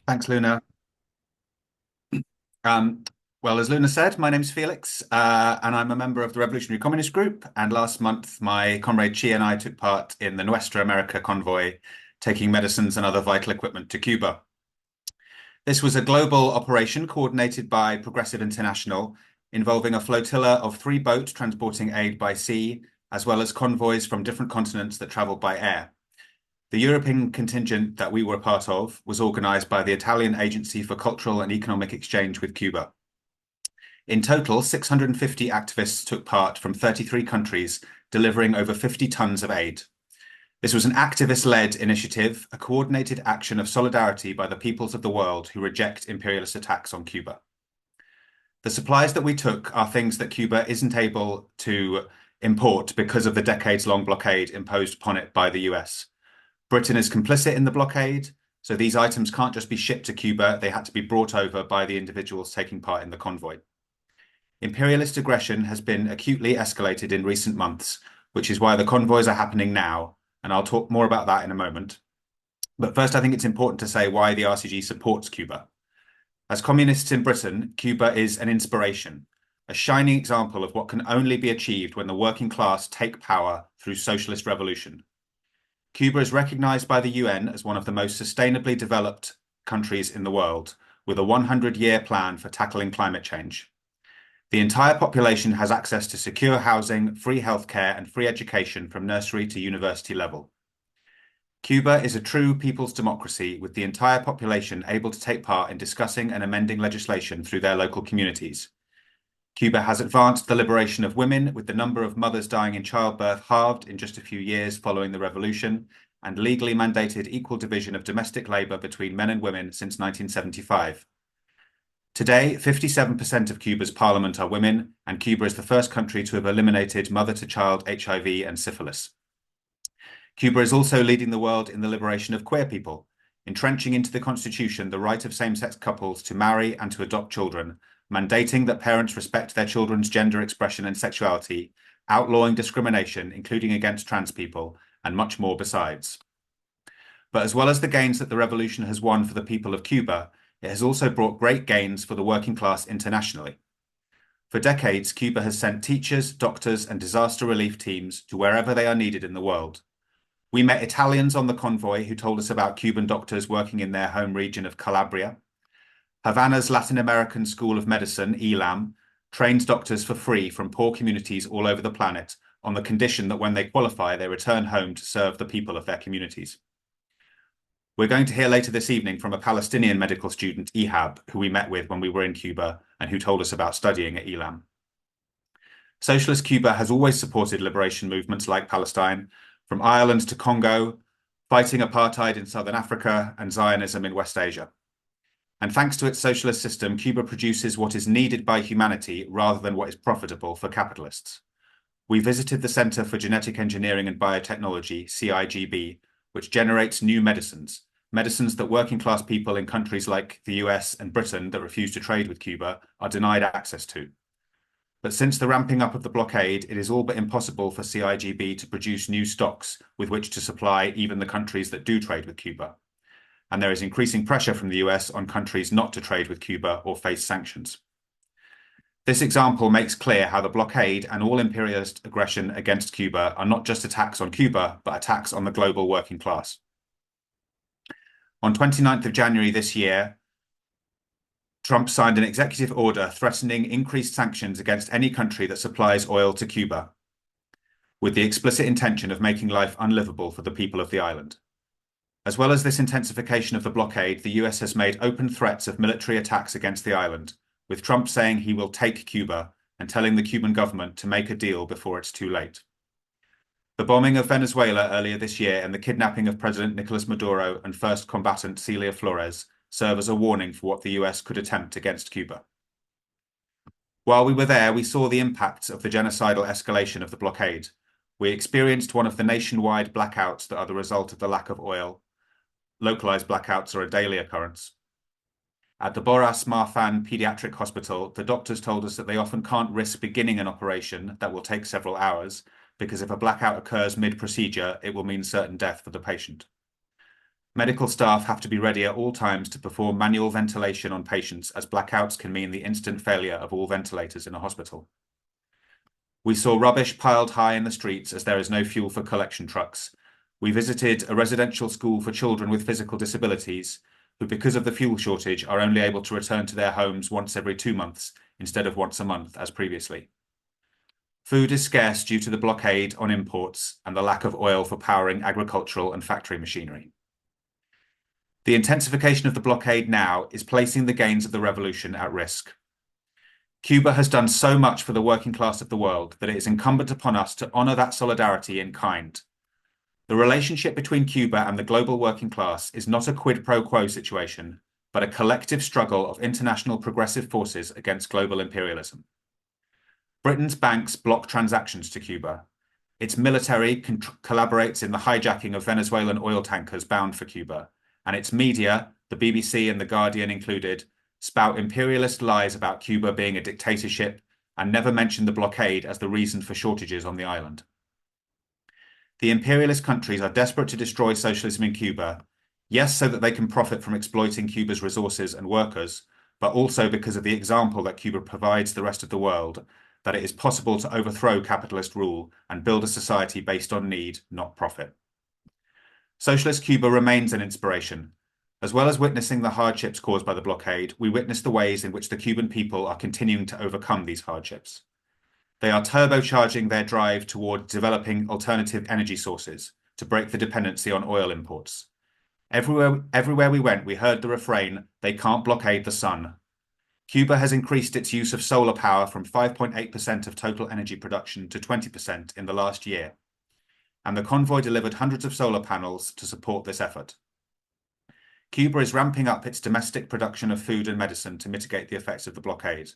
Thanks, Luna. Um, well, as Luna said, my name's Felix, and I'm a member of the Revolutionary Communist Group. And last month, my comrade Chi and I took part in the Nuestra America Convoy, taking medicines and other vital equipment to Cuba. This was a global operation coordinated by Progressive International, involving a flotilla of 3 boats transporting aid by sea, as well as convoys from different continents that traveled by air. The European contingent that we were part of was organized by the Italian Agency for Cultural and Economic Exchange with Cuba. In total, 650 activists took part from 33 countries, delivering over 50 tons of aid. This was an activist-led initiative, a coordinated action of solidarity by the peoples of the world who reject imperialist attacks on Cuba. The supplies that we took are things that Cuba isn't able to import because of the decades-long blockade imposed upon it by the US. Britain is complicit in the blockade, so these items can't just be shipped to Cuba, they had to be brought over by the individuals taking part in the convoy. Imperialist aggression has been acutely escalated in recent months, which is why the convoys are happening now, and I'll talk more about that in a moment. But first, I think it's important to say why the RCG supports Cuba. As communists in Britain, Cuba is an inspiration, a shining example of what can only be achieved when the working class take power through socialist revolution. Cuba is recognized by the UN as one of the most sustainably developed countries in the world, with a 100-year plan for tackling climate change. The entire population has access to secure housing, free healthcare, and free education from nursery to university level. Cuba is a true people's democracy, with the entire population able to take part in discussing and amending legislation through their local communities. Cuba has advanced the liberation of women, with the number of mothers dying in childbirth halved in just a few years following the revolution, and legally mandated equal division of domestic labor between men and women since 1975. Today, 57% of Cuba's parliament are women, and Cuba is the first country to have eliminated mother-to-child HIV and syphilis. Cuba is also leading the world in the liberation of queer people, entrenching into the constitution the right of same-sex couples to marry and to adopt children, mandating that parents respect their children's gender expression and sexuality, outlawing discrimination, including against trans people, and much more besides. But as well as the gains that the revolution has won for the people of Cuba, it has also brought great gains for the working class internationally. For decades, Cuba has sent teachers, doctors, and disaster relief teams to wherever they are needed in the world. We met Italians on the convoy who told us about Cuban doctors working in their home region of Calabria. Havana's Latin American School of Medicine, ELAM, trains doctors for free from poor communities all over the planet on the condition that when they qualify, they return home to serve the people of their communities. We're going to hear later this evening from a Palestinian medical student, Ehab, who we met with when we were in Cuba and who told us about studying at ELAM. Socialist Cuba has always supported liberation movements like Palestine, from Ireland to Congo, fighting apartheid in Southern Africa and Zionism in West Asia. And thanks to its socialist system, Cuba produces what is needed by humanity rather than what is profitable for capitalists. We visited the Center for Genetic Engineering and Biotechnology, CIGB, which generates new medicines that working class people in countries like the US and Britain that refuse to trade with Cuba are denied access to. But since the ramping up of the blockade, it is all but impossible for CIGB to produce new stocks with which to supply even the countries that do trade with Cuba. And there is increasing pressure from the US on countries not to trade with Cuba or face sanctions. This example makes clear how the blockade and all imperialist aggression against Cuba are not just attacks on Cuba, but attacks on the global working class. On 29th of January this year, Trump signed an executive order threatening increased sanctions against any country that supplies oil to Cuba, with the explicit intention of making life unlivable for the people of the island. As well as this intensification of the blockade, the US has made open threats of military attacks against the island, with Trump saying he will take Cuba and telling the Cuban government to make a deal before it's too late. The bombing of Venezuela earlier this year and the kidnapping of President Nicolas Maduro and first combatant Celia Flores serve as a warning for what the US could attempt against Cuba. While we were there, we saw the impacts of the genocidal escalation of the blockade. We experienced one of the nationwide blackouts that are the result of the lack of oil. Localized blackouts are a daily occurrence. At the Boras Marfan Pediatric Hospital, the doctors told us that they often can't risk beginning an operation that will take several hours, because if a blackout occurs mid-procedure, it will mean certain death for the patient. Medical staff have to be ready at all times to perform manual ventilation on patients, as blackouts can mean the instant failure of all ventilators in a hospital. We saw rubbish piled high in the streets as there is no fuel for collection trucks. We visited a residential school for children with physical disabilities who, because of the fuel shortage, are only able to return to their homes once every 2 months instead of once a month as previously. Food is scarce due to the blockade on imports and the lack of oil for powering agricultural and factory machinery. The intensification of the blockade now is placing the gains of the revolution at risk. Cuba has done so much for the working class of the world that it is incumbent upon us to honor that solidarity in kind. The relationship between Cuba and the global working class is not a quid pro quo situation, but a collective struggle of international progressive forces against global imperialism. Britain's banks block transactions to Cuba. Its military collaborates in the hijacking of Venezuelan oil tankers bound for Cuba, and its media, the BBC and The Guardian included, spout imperialist lies about Cuba being a dictatorship and never mention the blockade as the reason for shortages on the island. The imperialist countries are desperate to destroy socialism in Cuba, yes, so that they can profit from exploiting Cuba's resources and workers, but also because of the example that Cuba provides the rest of the world, that it is possible to overthrow capitalist rule and build a society based on need, not profit. Socialist Cuba remains an inspiration. As well as witnessing the hardships caused by the blockade, we witness the ways in which the Cuban people are continuing to overcome these hardships. They are turbocharging their drive toward developing alternative energy sources to break the dependency on oil imports. Everywhere we went, we heard the refrain, "They can't blockade the sun." Cuba has increased its use of solar power from 5.8% of total energy production to 20% in the last year, and the convoy delivered hundreds of solar panels to support this effort. Cuba is ramping up its domestic production of food and medicine to mitigate the effects of the blockade.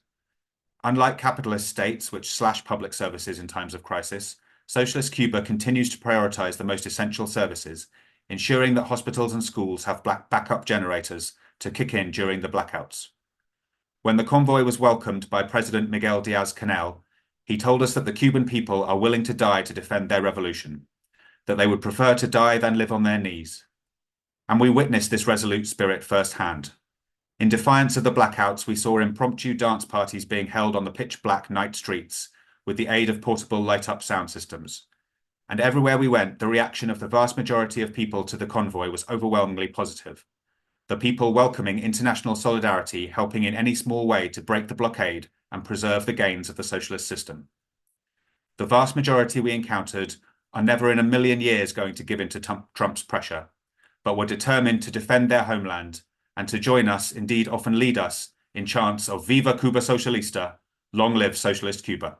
Unlike capitalist states, which slash public services in times of crisis, socialist Cuba continues to prioritize the most essential services, ensuring that hospitals and schools have backup generators to kick in during the blackouts. When the convoy was welcomed by President Miguel Díaz-Canel, he told us that the Cuban people are willing to die to defend their revolution, that they would prefer to die than live on their knees. And we witnessed this resolute spirit firsthand. In defiance of the blackouts, we saw impromptu dance parties being held on the pitch-black night streets with the aid of portable light-up sound systems. And everywhere we went, the reaction of the vast majority of people to the convoy was overwhelmingly positive. The people welcoming international solidarity, helping in any small way to break the blockade and preserve the gains of the socialist system. The vast majority we encountered are never in a million years going to give in to Trump's pressure, but were determined to defend their homeland and to join us, indeed often lead us, in chants of "Viva Cuba Socialista, long live Socialist Cuba."